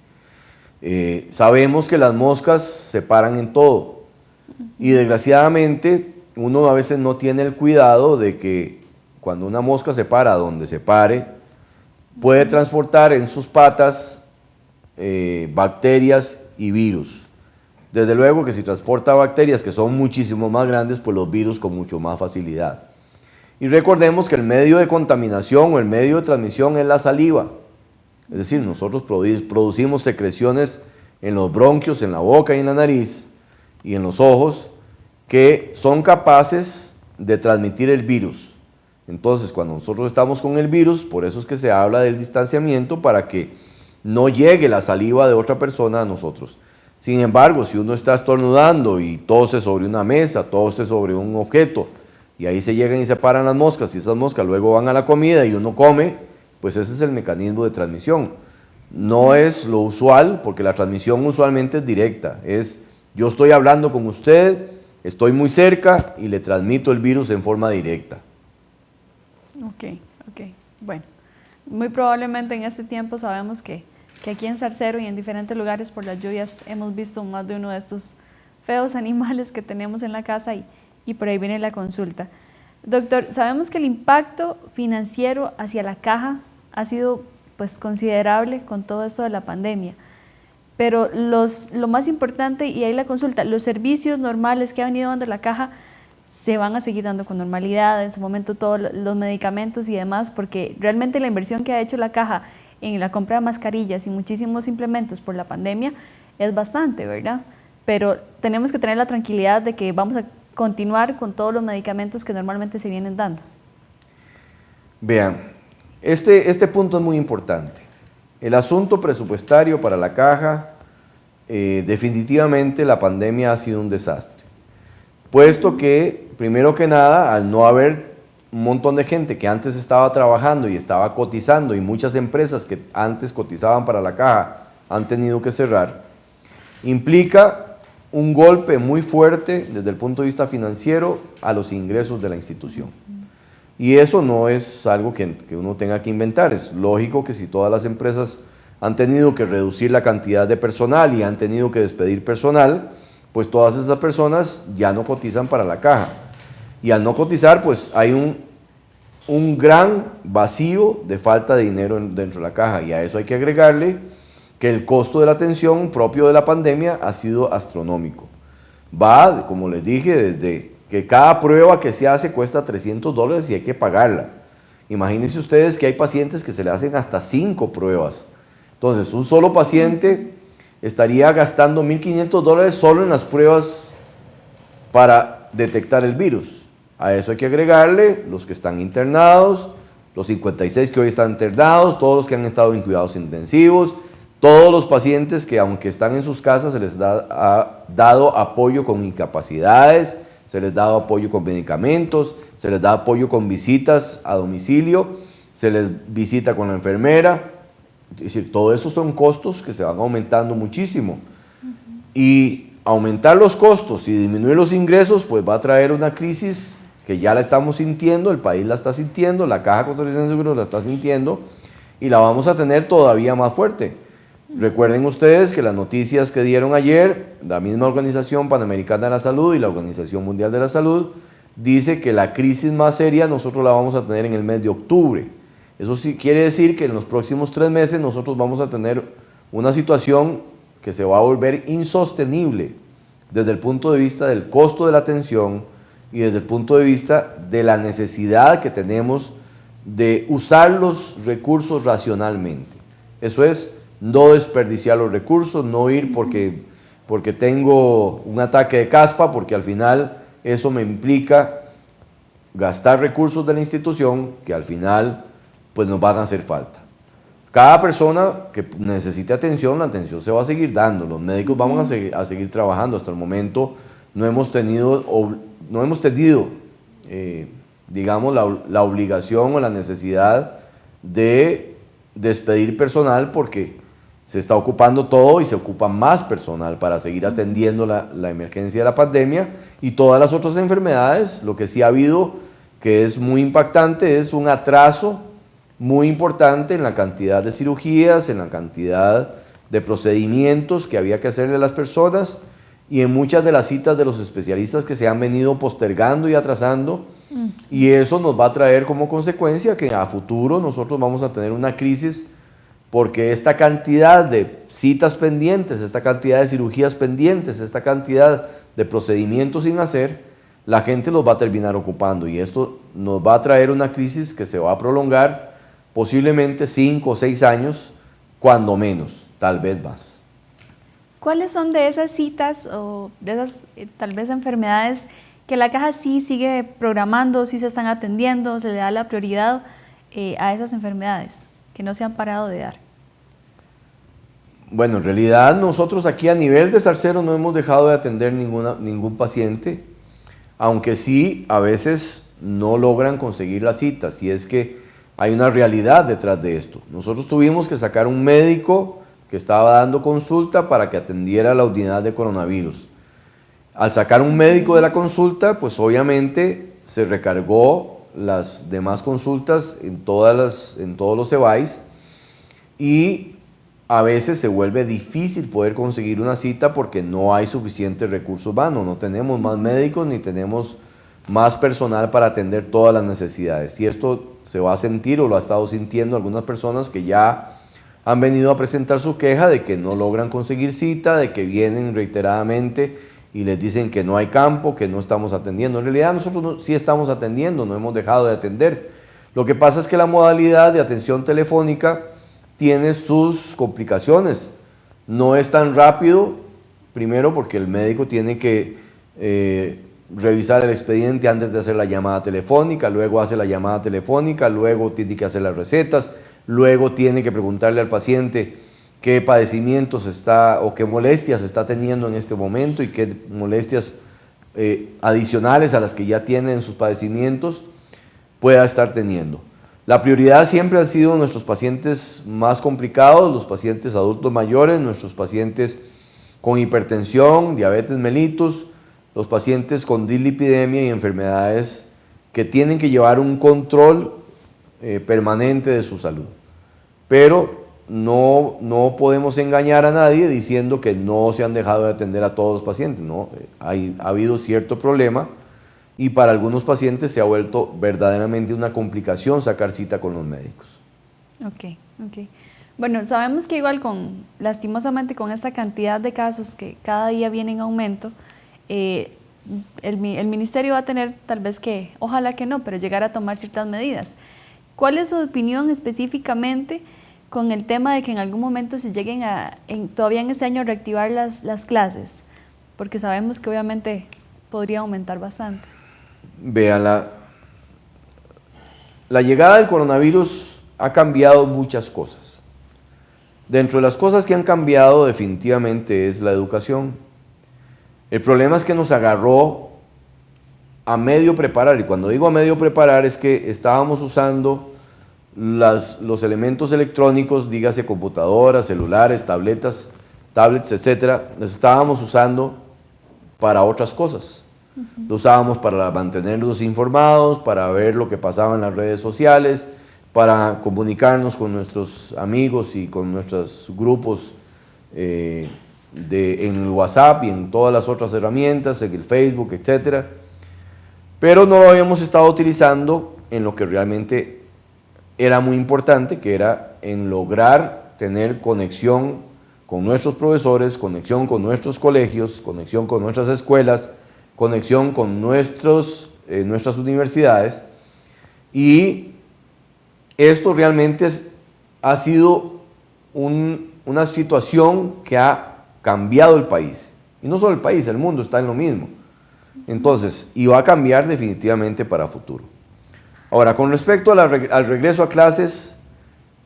Sabemos que las moscas se paran en todo y desgraciadamente uno a veces no tiene el cuidado de que cuando una mosca se para donde se pare, puede transportar en sus patas bacterias y virus. Desde luego que si transporta bacterias que son muchísimo más grandes, pues los virus con mucho más facilidad. Y recordemos que el medio de contaminación o el medio de transmisión es la saliva. Es decir, nosotros producimos secreciones en los bronquios, en la boca y en la nariz y en los ojos que son capaces de transmitir el virus. Entonces, cuando nosotros estamos con el virus, por eso es que se habla del distanciamiento para que no llegue la saliva de otra persona a nosotros. Sin embargo, si uno está estornudando y tose sobre una mesa, tose sobre un objeto, y ahí se llegan y se paran las moscas, y esas moscas luego van a la comida y uno come, pues ese es el mecanismo de transmisión. No es lo usual, porque la transmisión usualmente es directa. Es, yo estoy hablando con usted, estoy muy cerca y le transmito el virus en forma directa. Ok. Bueno, muy probablemente en este tiempo sabemos que aquí en Zarcero y en diferentes lugares por las lluvias hemos visto más de uno de estos feos animales que tenemos en la casa y por ahí viene la consulta. Doctor, sabemos que el impacto financiero hacia la caja ha sido pues considerable con todo esto de la pandemia, pero lo más importante, y ahí la consulta, los servicios normales que ha venido dando la caja se van a seguir dando con normalidad, en su momento todos los medicamentos y demás, porque realmente la inversión que ha hecho la caja en la compra de mascarillas y muchísimos implementos por la pandemia es bastante, ¿verdad? Pero tenemos que tener la tranquilidad de que vamos a continuar con todos los medicamentos que normalmente se vienen dando. Vean, este punto es muy importante. El asunto presupuestario para la caja, definitivamente la pandemia ha sido un desastre. Puesto que, primero que nada, al no haber un montón de gente que antes estaba trabajando y estaba cotizando, y muchas empresas que antes cotizaban para la caja han tenido que cerrar, implica un golpe muy fuerte desde el punto de vista financiero a los ingresos de la institución. Y eso no es algo que uno tenga que inventar. Es lógico que si todas las empresas han tenido que reducir la cantidad de personal y han tenido que despedir personal, pues todas esas personas ya no cotizan para la caja. Y al no cotizar, pues hay un gran vacío de falta de dinero dentro de la caja. Y a eso hay que agregarle que el costo de la atención propio de la pandemia ha sido astronómico. Va, como les dije, desde que cada prueba que se hace cuesta $300 y hay que pagarla. Imagínense ustedes que hay pacientes que se le hacen hasta 5 pruebas. Entonces, un solo paciente estaría gastando $1.500 solo en las pruebas para detectar el virus. A eso hay que agregarle los que están internados, los 56 que hoy están internados, todos los que han estado en cuidados intensivos, todos los pacientes que aunque están en sus casas se les ha dado apoyo con incapacidades, se les da apoyo con medicamentos, se les da apoyo con visitas a domicilio, se les visita con la enfermera. Es decir, todo eso son costos que se van aumentando muchísimo. Y aumentar los costos y disminuir los ingresos, pues va a traer una crisis que ya la estamos sintiendo, el país la está sintiendo, la Caja Costarricense de Seguros la está sintiendo y la vamos a tener todavía más fuerte. Recuerden ustedes que las noticias que dieron ayer, la misma Organización Panamericana de la Salud y la Organización Mundial de la Salud, dice que la crisis más seria nosotros la vamos a tener en el mes de octubre. Eso sí quiere decir que en los próximos 3 meses nosotros vamos a tener una situación que se va a volver insostenible desde el punto de vista del costo de la atención y desde el punto de vista de la necesidad que tenemos de usar los recursos racionalmente. Eso es, no desperdiciar los recursos, no ir porque tengo un ataque de caspa, porque al final eso me implica gastar recursos de la institución que al final pues nos van a hacer falta. Cada persona que necesite atención, la atención se va a seguir dando, los médicos vamos a seguir trabajando. Hasta el momento no hemos tenido digamos, la obligación o la necesidad de despedir personal porque se está ocupando todo y se ocupa más personal para seguir atendiendo la emergencia de la pandemia y todas las otras enfermedades. Lo que sí ha habido, que es muy impactante, es un atraso muy importante en la cantidad de cirugías, en la cantidad de procedimientos que había que hacerle a las personas y en muchas de las citas de los especialistas que se han venido postergando y atrasando. Y eso nos va a traer como consecuencia que a futuro nosotros vamos a tener una crisis, porque esta cantidad de citas pendientes, esta cantidad de cirugías pendientes, esta cantidad de procedimientos sin hacer, la gente los va a terminar ocupando, y esto nos va a traer una crisis que se va a prolongar posiblemente 5 o 6 años, cuando menos, tal vez más. ¿Cuáles son de esas citas o de esas tal vez enfermedades que la caja sí sigue programando, sí se están atendiendo, se le da la prioridad a esas enfermedades que no se han parado de dar? Bueno, en realidad nosotros aquí a nivel de Zarcero no hemos dejado de atender ningún paciente, aunque sí a veces no logran conseguir las citas, y es que hay una realidad detrás de esto. Nosotros tuvimos que sacar un médico que estaba dando consulta para que atendiera la unidad de coronavirus. Al sacar un médico de la consulta, pues obviamente se recargó las demás consultas en todos los EVAIS, y a veces se vuelve difícil poder conseguir una cita porque no hay suficientes recursos humanos, no tenemos más médicos ni tenemos más personal para atender todas las necesidades. Y esto se va a sentir, o lo ha estado sintiendo algunas personas que ya han venido a presentar su queja de que no logran conseguir cita, de que vienen reiteradamente y les dicen que no hay campo, que no estamos atendiendo. En realidad nosotros sí estamos atendiendo, no hemos dejado de atender. Lo que pasa es que la modalidad de atención telefónica tiene sus complicaciones. No es tan rápido, primero porque el médico tiene que revisar el expediente antes de hacer la llamada telefónica, luego hace la llamada telefónica, luego tiene que hacer las recetas, luego tiene que preguntarle al paciente qué padecimientos o qué molestias está teniendo en este momento y qué molestias adicionales a las que ya tiene en sus padecimientos pueda estar teniendo. La prioridad siempre han sido nuestros pacientes más complicados, los pacientes adultos mayores, nuestros pacientes con hipertensión, diabetes mellitus, los pacientes con dislipidemia y enfermedades que tienen que llevar un control permanente de su salud. Pero no podemos engañar a nadie diciendo que no se han dejado de atender a todos los pacientes, ¿no? Ha habido cierto problema, y para algunos pacientes se ha vuelto verdaderamente una complicación sacar cita con los médicos. Ok. Bueno, sabemos que igual lastimosamente con esta cantidad de casos que cada día vienen en aumento, el ministerio va a tener tal vez que, ojalá que no, pero llegar a tomar ciertas medidas. ¿Cuál es su opinión específicamente con el tema de que en algún momento se lleguen todavía en este año a reactivar las clases? Porque sabemos que obviamente podría aumentar bastante. Vean, la llegada del coronavirus ha cambiado muchas cosas. Dentro de las cosas que han cambiado definitivamente es la educación. El problema es que nos agarró a medio preparar, y cuando digo a medio preparar es que estábamos usando los elementos electrónicos, dígase computadoras, celulares, tablets, etcétera, los estábamos usando para otras cosas. Lo usábamos para mantenernos informados, para ver lo que pasaba en las redes sociales, para comunicarnos con nuestros amigos y con nuestros grupos en el WhatsApp y en todas las otras herramientas, en el Facebook, etcétera. Pero no lo habíamos estado utilizando en lo que realmente era muy importante, que era en lograr tener conexión con nuestros profesores, conexión con nuestros colegios, conexión con nuestras escuelas, conexión con nuestras universidades. Y esto realmente ha sido una situación que ha cambiado el país. Y no solo el país, el mundo está en lo mismo. Entonces, y va a cambiar definitivamente para futuro. Ahora, con respecto al regreso a clases,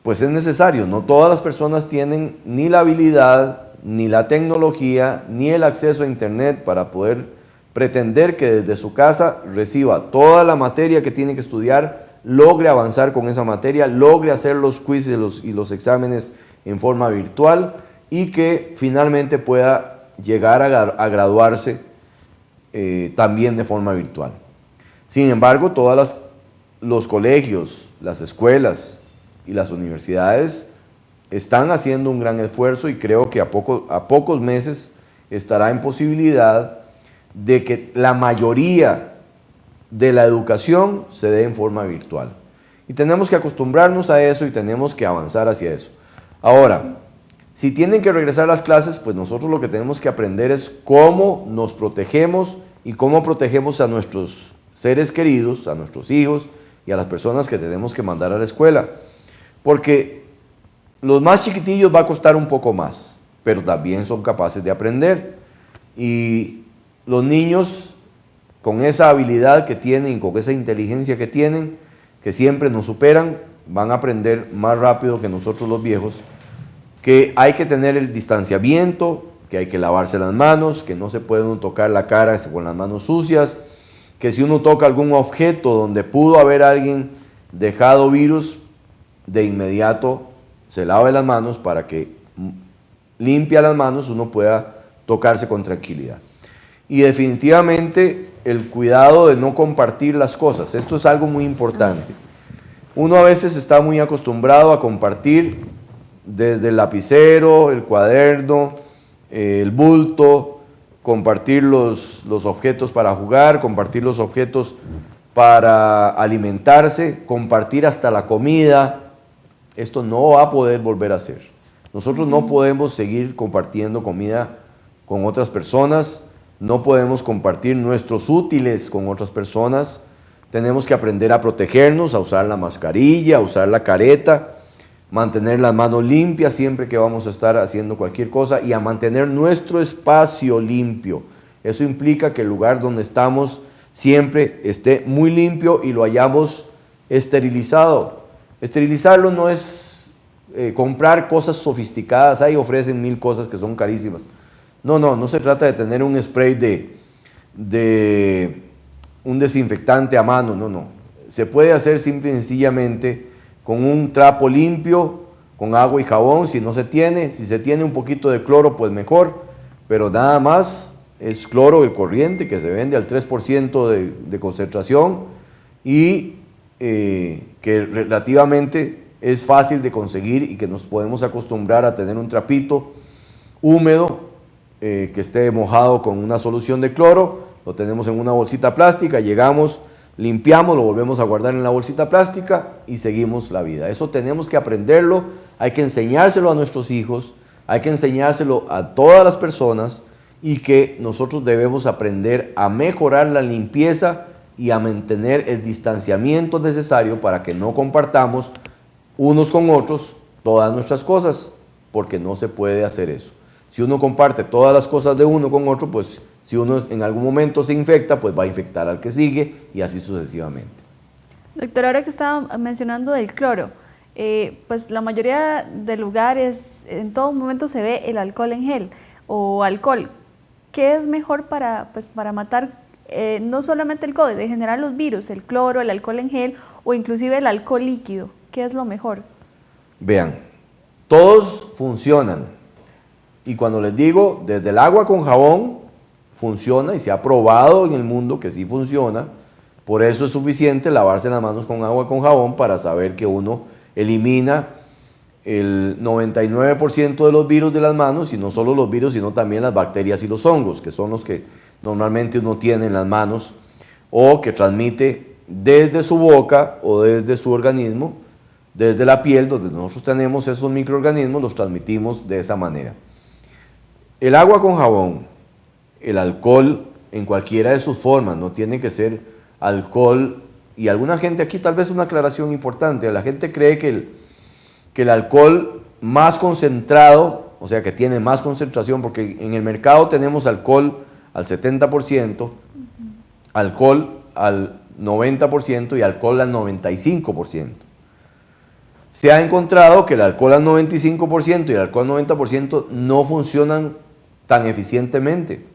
pues es necesario. No todas las personas tienen ni la habilidad, ni la tecnología, ni el acceso a internet para poder pretender que desde su casa reciba toda la materia que tiene que estudiar, logre avanzar con esa materia, logre hacer los quizzes y los exámenes en forma virtual, y que finalmente pueda llegar a graduarse también de forma virtual. Sin embargo, todos los colegios, las escuelas, y las universidades están haciendo un gran esfuerzo y creo que a pocos meses estará en posibilidad de que la mayoría de la educación se dé en forma virtual. Y tenemos que acostumbrarnos a eso y tenemos que avanzar hacia eso. Ahora, si tienen que regresar las clases, pues nosotros lo que tenemos que aprender es cómo nos protegemos y cómo protegemos a nuestros seres queridos, a nuestros hijos y a las personas que tenemos que mandar a la escuela. Porque los más chiquitillos va a costar un poco más, pero también son capaces de aprender. Y los niños, con esa habilidad que tienen, con esa inteligencia que tienen, que siempre nos superan, van a aprender más rápido que nosotros los viejos, que hay que tener el distanciamiento, que hay que lavarse las manos, que no se puede uno tocar la cara con las manos sucias, que si uno toca algún objeto donde pudo haber alguien dejado virus, de inmediato se lave las manos para que limpia las manos uno pueda tocarse con tranquilidad. Y definitivamente el cuidado de no compartir las cosas, esto es algo muy importante. Uno a veces está muy acostumbrado a compartir desde el lapicero, el cuaderno, el bulto, compartir los objetos para jugar, compartir los objetos para alimentarse, compartir hasta la comida. Esto no va a poder volver a ser. Nosotros no podemos seguir compartiendo comida con otras personas, no podemos compartir nuestros útiles con otras personas, tenemos que aprender a protegernos, a usar la mascarilla, a usar la careta, mantener las manos limpias siempre que vamos a estar haciendo cualquier cosa y a mantener nuestro espacio limpio. Eso implica que el lugar donde estamos siempre esté muy limpio y lo hayamos esterilizado. Esterilizarlo no es comprar cosas sofisticadas, ahí ofrecen 1000 cosas que son carísimas. No se trata de tener un spray de un desinfectante a mano, no. Se puede hacer simple y sencillamente con un trapo limpio, con agua y jabón, si se tiene un poquito de cloro, pues mejor, pero nada más es cloro el corriente que se vende al 3% de concentración y que relativamente es fácil de conseguir y que nos podemos acostumbrar a tener un trapito húmedo que esté mojado con una solución de cloro, lo tenemos en una bolsita plástica, llegamos, limpiamos, lo volvemos a guardar en la bolsita plástica y seguimos la vida. Eso tenemos que aprenderlo, hay que enseñárselo a nuestros hijos, hay que enseñárselo a todas las personas y que nosotros debemos aprender a mejorar la limpieza y a mantener el distanciamiento necesario para que no compartamos unos con otros todas nuestras cosas, porque no se puede hacer eso. Si uno comparte todas las cosas de uno con otro, pues si uno en algún momento se infecta, pues va a infectar al que sigue y así sucesivamente. Doctor, ahora que estaba mencionando del cloro, pues la mayoría de lugares, en todo momento se ve el alcohol en gel o alcohol. ¿Qué es mejor para matar no solamente el COVID, en general los virus, el cloro, el alcohol en gel o inclusive el alcohol líquido? ¿Qué es lo mejor? Vean, todos funcionan. Y cuando les digo, desde el agua con jabón funciona y se ha probado en el mundo que sí funciona. Por eso es suficiente lavarse las manos con agua con jabón para saber que uno elimina el 99% de los virus de las manos, y no solo los virus, sino también las bacterias y los hongos, que son los que normalmente uno tiene en las manos o que transmite desde su boca o desde su organismo, desde la piel, donde nosotros tenemos esos microorganismos, los transmitimos de esa manera. El agua con jabón, el alcohol en cualquiera de sus formas, no tiene que ser alcohol, y alguna gente aquí, tal vez una aclaración importante, la gente cree que el alcohol más concentrado, o sea que tiene más concentración, porque en el mercado tenemos alcohol al 70%, alcohol al 90% y alcohol al 95%. Se ha encontrado que el alcohol al 95% y el alcohol al 90% no funcionan tan eficientemente,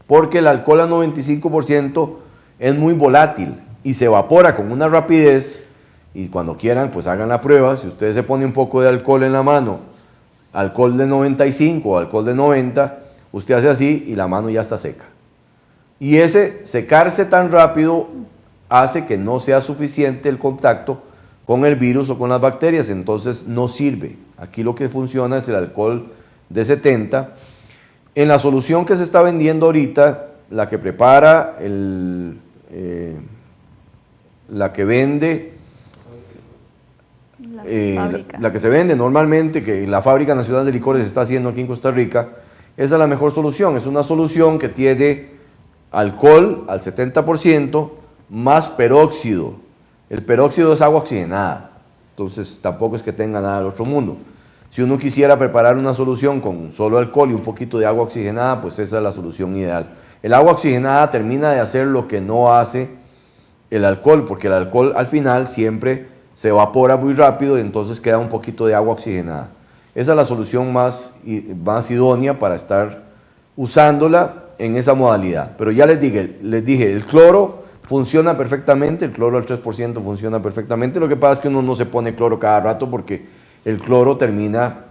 porque el alcohol al 95% es muy volátil y se evapora con una rapidez, y cuando quieran pues hagan la prueba. Si ustedes se ponen un poco de alcohol en la mano, alcohol de 95 o alcohol de 90, usted hace así y la mano ya está seca. Y ese secarse tan rápido hace que no sea suficiente el contacto con el virus o con las bacterias, entonces no sirve. Aquí lo que funciona es el alcohol de 70. En la solución que se está vendiendo ahorita, la que prepara la que vende, la que se vende normalmente, que la Fábrica Nacional de Licores está haciendo aquí en Costa Rica, esa es la mejor solución. Es una solución que tiene alcohol al 70% más peróxido. El peróxido es agua oxigenada, entonces tampoco es que tenga nada del otro mundo. Si uno quisiera preparar una solución con solo alcohol y un poquito de agua oxigenada, pues esa es la solución ideal. El agua oxigenada termina de hacer lo que no hace el alcohol, porque el alcohol al final siempre se evapora muy rápido y entonces queda un poquito de agua oxigenada. Esa es la solución más idónea para estar usándola en esa modalidad. Pero ya les dije, el cloro funciona perfectamente, el cloro al 3% funciona perfectamente. Lo que pasa es que uno no se pone cloro cada rato porque el cloro termina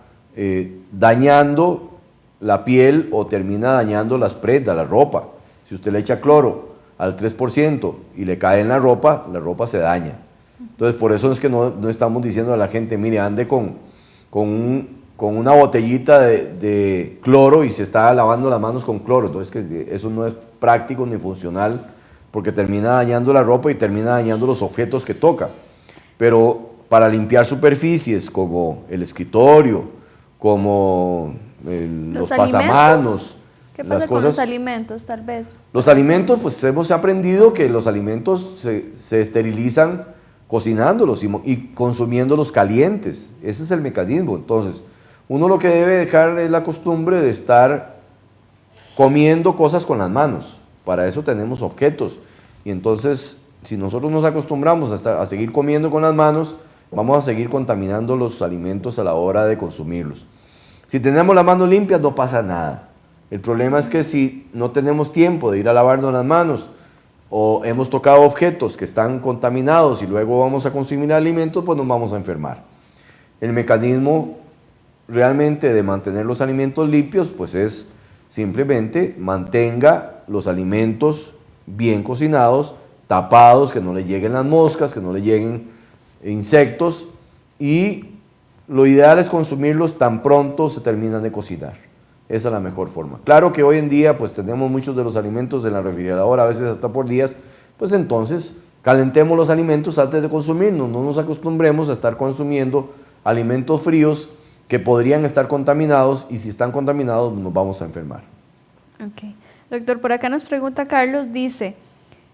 dañando la piel o termina dañando las prendas, la ropa. Si usted le echa cloro al 3% y le cae en la ropa se daña. Entonces, por eso es que no estamos diciendo a la gente, mire, ande con una botellita de cloro y se está lavando las manos con cloro. Entonces, que eso no es práctico ni funcional porque termina dañando la ropa y termina dañando los objetos que toca. Pero para limpiar superficies como el escritorio, como los pasamanos. ¿Qué pasa con los alimentos, tal vez? Los alimentos, pues hemos aprendido que los alimentos se esterilizan cocinándolos y consumiéndolos calientes. Ese es el mecanismo. Entonces, uno lo que debe dejar es la costumbre de estar comiendo cosas con las manos. Para eso tenemos objetos. Y entonces, si nosotros nos acostumbramos a seguir comiendo con las manos, vamos a seguir contaminando los alimentos a la hora de consumirlos. Si tenemos las manos limpias, no pasa nada. El problema es que si no tenemos tiempo de ir a lavarnos las manos o hemos tocado objetos que están contaminados y luego vamos a consumir alimentos, pues nos vamos a enfermar. El mecanismo realmente de mantener los alimentos limpios, pues es simplemente mantenga los alimentos bien cocinados, tapados, que no le lleguen las moscas, que no le lleguen insectos, y lo ideal es consumirlos tan pronto se terminan de cocinar. Esa es la mejor forma. Claro que hoy en día pues tenemos muchos de los alimentos en la refrigeradora, a veces hasta por días, pues entonces calentemos los alimentos antes de consumirnos, no nos acostumbremos a estar consumiendo alimentos fríos que podrían estar contaminados y si están contaminados nos vamos a enfermar. Ok. Doctor, por acá nos pregunta Carlos, dice,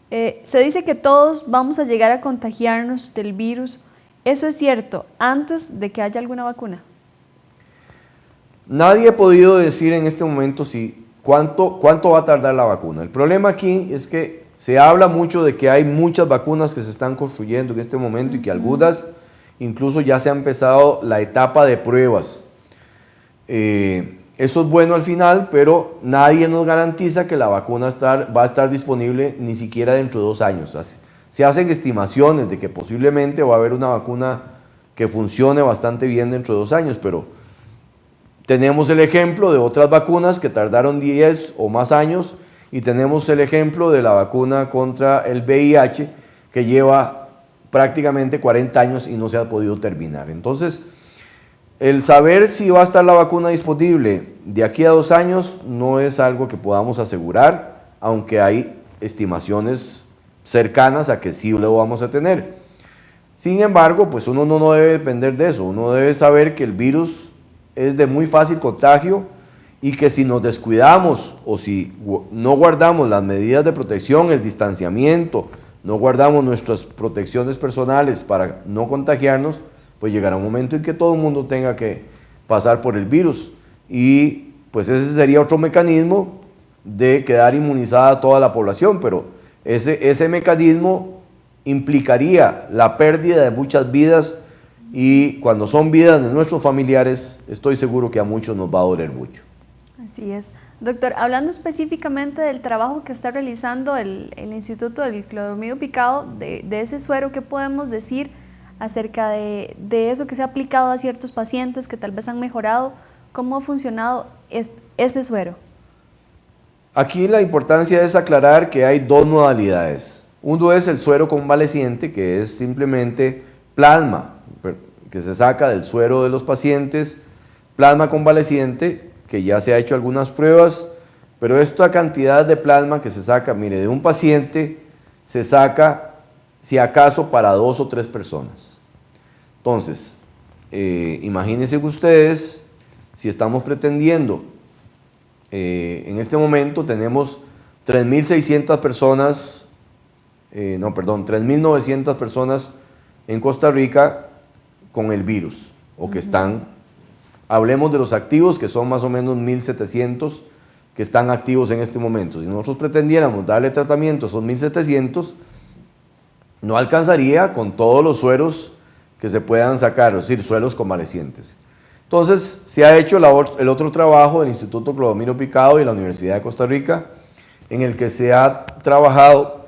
se dice que todos vamos a llegar a contagiarnos del virus. ¿Eso es cierto antes de que haya alguna vacuna? Nadie ha podido decir en este momento cuánto va a tardar la vacuna. El problema aquí es que se habla mucho de que hay muchas vacunas que se están construyendo en este momento y que algunas incluso ya se ha empezado la etapa de pruebas. Eso es bueno al final, pero nadie nos garantiza que la vacuna va a estar disponible ni siquiera dentro de 2 años. Se hacen estimaciones de que posiblemente va a haber una vacuna que funcione bastante bien dentro de 2 años, pero tenemos el ejemplo de otras vacunas que tardaron 10 o más años y tenemos el ejemplo de la vacuna contra el VIH que lleva prácticamente 40 años y no se ha podido terminar. Entonces, el saber si va a estar la vacuna disponible de aquí a 2 años no es algo que podamos asegurar, aunque hay estimaciones cercanas a que sí lo vamos a tener. Sin embargo, pues uno no debe depender de eso, uno debe saber que el virus es de muy fácil contagio y que si nos descuidamos o si no guardamos las medidas de protección, el distanciamiento, no guardamos nuestras protecciones personales para no contagiarnos, pues llegará un momento en que todo el mundo tenga que pasar por el virus y pues ese sería otro mecanismo de quedar inmunizada toda la población, pero ese mecanismo implicaría la pérdida de muchas vidas y cuando son vidas de nuestros familiares, estoy seguro que a muchos nos va a doler mucho. Así es. Doctor, hablando específicamente del trabajo que está realizando el Instituto del Clodomido Picado, de ese suero, ¿qué podemos decir acerca de eso que se ha aplicado a ciertos pacientes que tal vez han mejorado? ¿Cómo ha funcionado ese suero? Aquí la importancia es aclarar que hay 2 modalidades. Uno es el suero convaleciente, que es simplemente plasma que se saca del suero de los pacientes, plasma convaleciente, que ya se ha hecho algunas pruebas, pero esta cantidad de plasma que se saca, mire, de un paciente se saca si acaso para 2 o 3 personas. Entonces, imagínense ustedes, si estamos pretendiendo, en este momento tenemos 3.600 personas, 3.900 personas en Costa Rica con el virus, o que están, hablemos de los activos, que son más o menos 1.700 que están activos en este momento. Si nosotros pretendiéramos darle tratamiento a esos 1.700, no alcanzaría con todos los sueros que se puedan sacar, es decir, sueros convalecientes. Entonces, se ha hecho el otro trabajo del Instituto Clodomiro Picado y la Universidad de Costa Rica, en el que se ha trabajado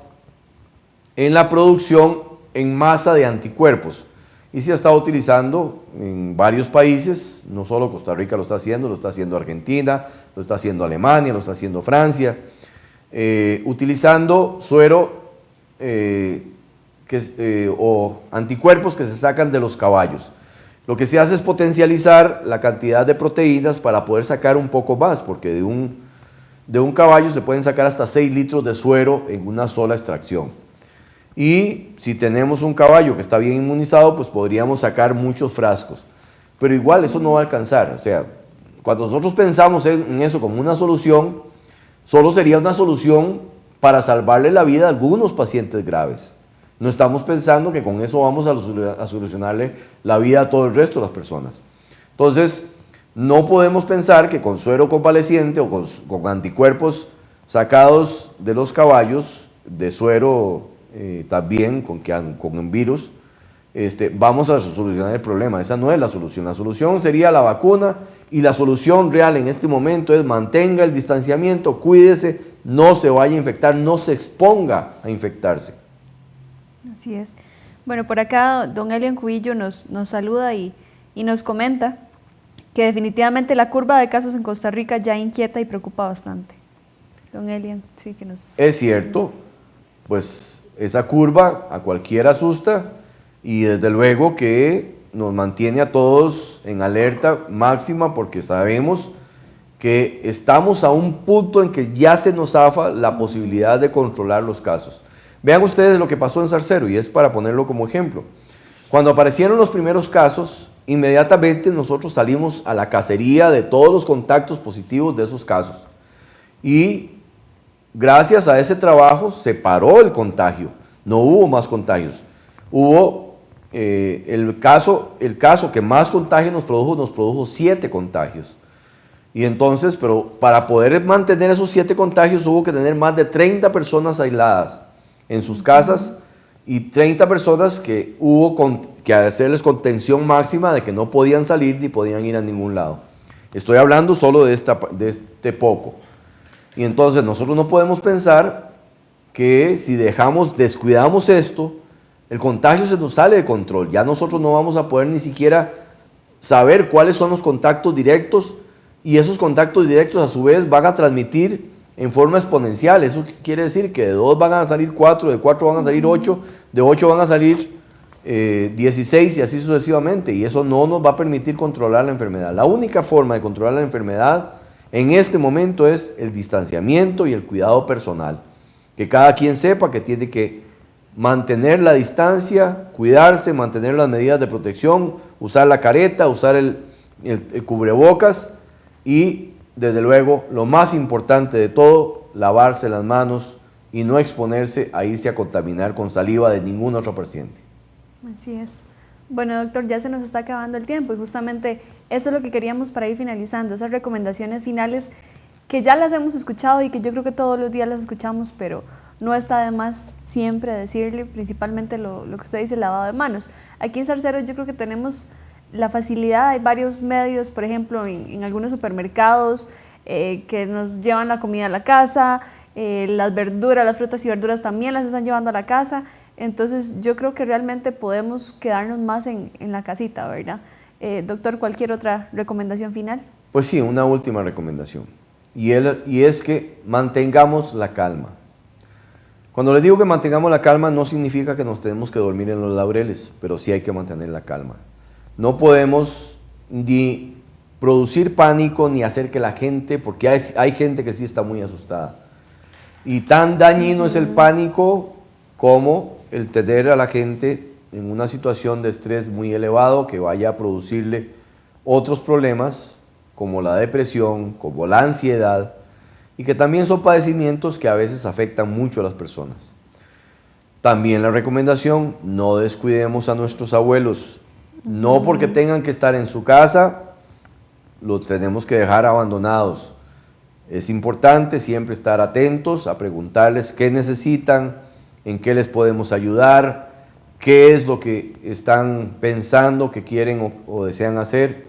en la producción en masa de anticuerpos. Y se ha estado utilizando en varios países, no solo Costa Rica lo está haciendo Argentina, lo está haciendo Alemania, lo está haciendo Francia, utilizando suero o anticuerpos que se sacan de los caballos. Lo que se hace es potencializar la cantidad de proteínas para poder sacar un poco más, porque de un caballo se pueden sacar hasta 6 litros de suero en una sola extracción. Y si tenemos un caballo que está bien inmunizado, pues podríamos sacar muchos frascos. Pero igual eso no va a alcanzar. O sea, cuando nosotros pensamos en eso como una solución, solo sería una solución para salvarle la vida a algunos pacientes graves. No estamos pensando que con eso vamos a solucionarle la vida a todo el resto de las personas. Entonces, no podemos pensar que con suero convaleciente o con anticuerpos sacados de los caballos, de suero también con un virus, vamos a solucionar el problema. Esa no es la solución. La solución sería la vacuna, y la solución real en este momento es mantenga el distanciamiento, cuídese, no se vaya a infectar, no se exponga a infectarse. Así es. Bueno, por acá don Elian Cubillo nos saluda y nos comenta que definitivamente la curva de casos en Costa Rica ya inquieta y preocupa bastante. Don Elian, sí que nos... Es cierto, pues esa curva a cualquiera asusta, y desde luego que nos mantiene a todos en alerta máxima, porque sabemos que estamos a un punto en que ya se nos zafa la posibilidad de controlar los casos. Vean ustedes lo que pasó en Zarcero, y es para ponerlo como ejemplo. Cuando aparecieron los primeros casos, inmediatamente nosotros salimos a la cacería de todos los contactos positivos de esos casos. Y gracias a ese trabajo se paró el contagio, no hubo más contagios. Hubo el caso que más contagio nos produjo 7 contagios. Y entonces, pero para poder mantener esos 7 contagios hubo que tener más de 30 personas aisladas en sus casas, y 30 personas que hubo que hacerles contención máxima de que no podían salir ni podían ir a ningún lado. Estoy hablando solo de este poco. Y entonces nosotros no podemos pensar que si descuidamos esto, el contagio se nos sale de control. Ya nosotros no vamos a poder ni siquiera saber cuáles son los contactos directos, y esos contactos directos a su vez van a transmitir en forma exponencial. Eso quiere decir que de 2 van a salir 4, de 4 van a salir 8, de 8 van a salir 16 y así sucesivamente, y eso no nos va a permitir controlar la enfermedad. La única forma de controlar la enfermedad en este momento es el distanciamiento y el cuidado personal. Que cada quien sepa que tiene que mantener la distancia, cuidarse, mantener las medidas de protección, usar la careta, usar el cubrebocas, y desde luego lo más importante de todo, lavarse las manos y no exponerse a irse a contaminar con saliva de ningún otro paciente. Así es. Bueno, doctor, ya se nos está acabando el tiempo, y justamente eso es lo que queríamos para ir finalizando, esas recomendaciones finales que ya las hemos escuchado y que yo creo que todos los días las escuchamos, pero no está de más siempre decirle, principalmente lo que usted dice, el lavado de manos. Aquí en Zarcero yo creo que tenemos la facilidad, hay varios medios, por ejemplo, en algunos supermercados que nos llevan la comida a la casa, las verduras, las frutas y verduras también las están llevando a la casa. Entonces yo creo que realmente podemos quedarnos más en la casita, ¿verdad? Doctor, ¿cualquier otra recomendación final? Pues sí, una última recomendación, y es que mantengamos la calma. Cuando les digo que mantengamos la calma, no significa que nos tenemos que dormir en los laureles, pero sí hay que mantener la calma. No podemos ni producir pánico ni hacer que la gente, porque hay gente que sí está muy asustada. Y tan dañino es el pánico como el tener a la gente en una situación de estrés muy elevado que vaya a producirle otros problemas como la depresión, como la ansiedad, y que también son padecimientos que a veces afectan mucho a las personas. También la recomendación, no descuidemos a nuestros abuelos. No porque tengan que estar en su casa, los tenemos que dejar abandonados. Es importante siempre estar atentos a preguntarles qué necesitan, en qué les podemos ayudar, qué es lo que están pensando, que quieren o desean hacer,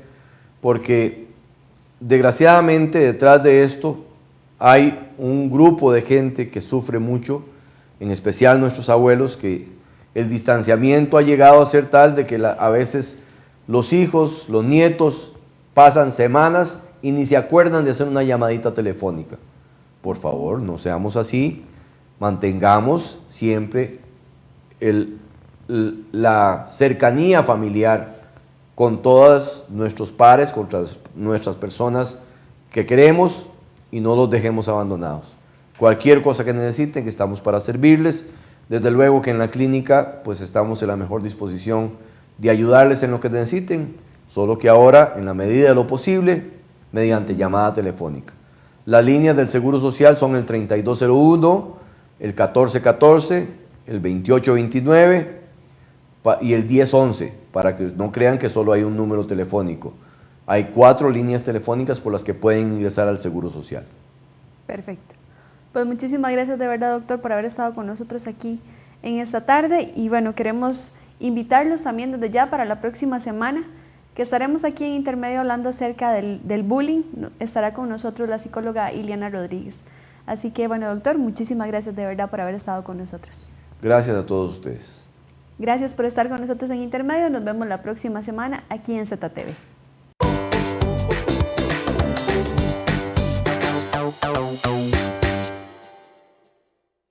porque desgraciadamente detrás de esto hay un grupo de gente que sufre mucho, en especial nuestros abuelos, que el distanciamiento ha llegado a ser tal de que a veces los hijos, los nietos, pasan semanas y ni se acuerdan de hacer una llamadita telefónica. Por favor, no seamos así, mantengamos siempre la cercanía familiar con todos nuestros pares, con nuestras personas que queremos y no los dejemos abandonados. Cualquier cosa que necesiten, que estamos para servirles. Desde luego que en la clínica pues estamos en la mejor disposición de ayudarles en lo que necesiten, solo que ahora, en la medida de lo posible, mediante llamada telefónica. Las líneas del Seguro Social son el 3201, el 1414, el 2829 y el 1011, para que no crean que solo hay un número telefónico. Hay 4 líneas telefónicas por las que pueden ingresar al Seguro Social. Perfecto. Pues muchísimas gracias de verdad, doctor, por haber estado con nosotros aquí en esta tarde. Y bueno, queremos invitarlos también desde ya para la próxima semana, que estaremos aquí en Intermedio hablando acerca del bullying. Estará con nosotros la psicóloga Iliana Rodríguez. Así que bueno, doctor, muchísimas gracias de verdad por haber estado con nosotros. Gracias a todos ustedes. Gracias por estar con nosotros en Intermedio. Nos vemos la próxima semana aquí en ZTV.